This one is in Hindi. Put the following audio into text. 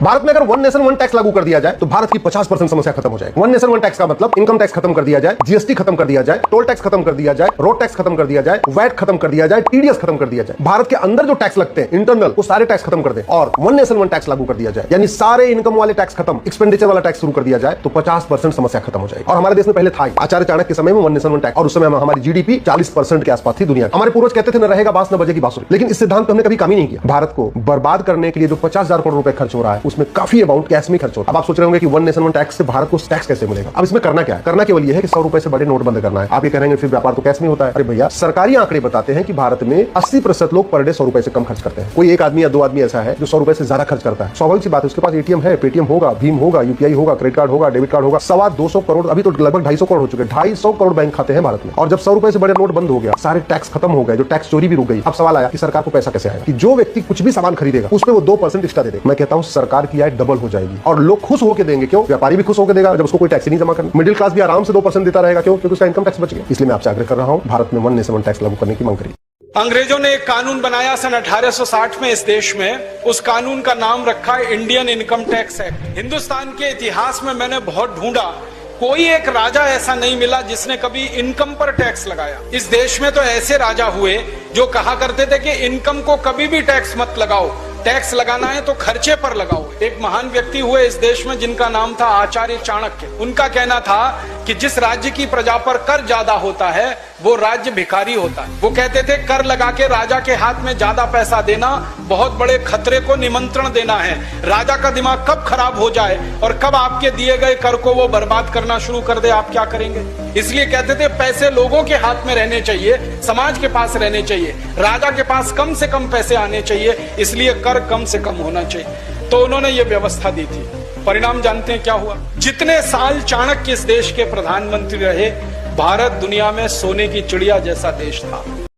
भारत में अगर वन नेशन वन टैक्स लागू कर दिया जाए तो भारत की 50% समस्या खत्म हो जाएगी। वन नेशन वन टैक्स का मतलब इनकम टैक्स खत्म कर दिया जाए, जीएसटी खत्म कर दिया जाए, टोल टैक्स खत्म कर दिया जाए, रोड टैक्स खत्म कर दिया जाए, वैट खत्म कर दिया जाए, टीडीएस खत्म कर दिया जाए। भारत के अंदर जो टैक्स लगते हैं इंटरनल, वो सारे टैक्स खत्म कर दे और वन नेशन वन टैक्स लागू कर दिया जाए, यानी सारे इनकम वाले टैक्स खत्म, एक्सपेंडिचर वाला टैक्स शुरू कर दिया जाए तो 50% समस्या खत्म हो जाएगी। और हमारे देश में पहले था आचार्य चाणक्य के समय में वन नेशन वन टैक्स, और उस समय हमारी जीडीपी 40% के आसपास थी दुनिया। हमारे पूर्वज कहते थे न रहेगा बांस न बजेगी बांसुरी, लेकिन इस सिद्धांत पर हमने कभी काम ही नहीं किया। भारत को बर्बाद करने के लिए जो 50,000 करोड़ रुपए खर्च हो रहा है उसमें काफी अमाउंट कैश में खर्च हो रहा है। अब आप सोच रहे होंगे कि वन नेशन वन टैक्स से भारत को टैक्स कैसे मिलेगा। अब इसमें करना क्या है? करना केवल यह है कि 100 रुपए से बड़े नोट बंद करना है। आप ये कहेंगे फिर व्यापार तो कैश में होता है। अरे भैया, सरकारी आंकड़े बताते हैं कि भारत में 80% लोग पर डे 100 रुपए से कम खर्च करते हैं। कोई एक आदमी या दो आदमी ऐसा है जो 100 रुपए से ज्यादा खर्च करता है। स्वाभाविक सी बात है, उसके पास एटीएम है, पेटीएम होगा, भीम होगा, यूपीआई होगा, क्रेडिट कार्ड होगा, डेबिट कार्ड होगा। 225 करोड़, अभी तो लगभग 250 करोड़ हो चुके हैं। 250 करोड़ बैंक खाते हैं भारत में। और जब 100 रुपए से बड़े नोट बंद हो गया, सारे टैक्स खत्म हो गए, जो टैक्स चोरी भी रुक गई। अब सवाल आया कि सरकार को पैसा कैसे आएगा? कि जो व्यक्ति कुछ भी सामान खरीदेगा उस पे वो 2% एक्स्ट्रा दे देगा। मैं कहता हूं सरकार की आय डबल हो जाएगी और लोग खुश होकर देंगे। क्यों? व्यापारी भी खुश होकर देगा जब उसको कोई टैक्स नहीं जमा करना। मिडिल क्लास भी आराम से 2% देता रहेगा। क्यों? क्योंकि उसका इनकम टैक्स बच गया। इसलिए मैं आपसे आग्रह कर रहा हूं, भारत में वन नेशन वन टैक्स लागू करने की मांग करिए। अंग्रेजों ने एक कानून बनाया सन 1860 में इस देश में। उस कानून का नाम रखा है Indian income tax act. Hindustan के इतिहास में मैंने बहुत ढूंढा, कोई एक राजा ऐसा नहीं मिला जिसने कभी इनकम पर टैक्स लगाया। इस देश में तो ऐसे राजा हुए जो कहा करते थे कि इनकम को कभी भी टैक्स मत लगाओ, टैक्स लगाना है तो खर्चे पर लगाओ। एक महान व्यक्ति हुए इस देश में जिनका नाम था आचार्य चाणक्य। उनका कहना था कि जिस राज्य की प्रजा पर कर ज्यादा होता है वो राज्य भिखारी होता है। वो कहते थे कर लगा के राजा के हाथ में ज्यादा पैसा देना बहुत बड़े खतरे को निमंत्रण देना है। राजा का दिमाग कब खराब हो जाए और कब आपके दिए गए कर को वो बर्बाद करना शुरू कर दे, आप क्या करेंगे? इसलिए कहते थे पैसे लोगों के हाथ में रहने चाहिए, समाज के पास रहने चाहिए, राजा के पास कम से कम पैसे आने चाहिए, इसलिए कर कम से कम होना चाहिए। तो उन्होंने ये व्यवस्था दी थी। परिणाम जानते हैं क्या हुआ? जितने साल चाणक्य इस देश के प्रधानमंत्री रहे, भारत दुनिया में सोने की चिड़िया जैसा देश था।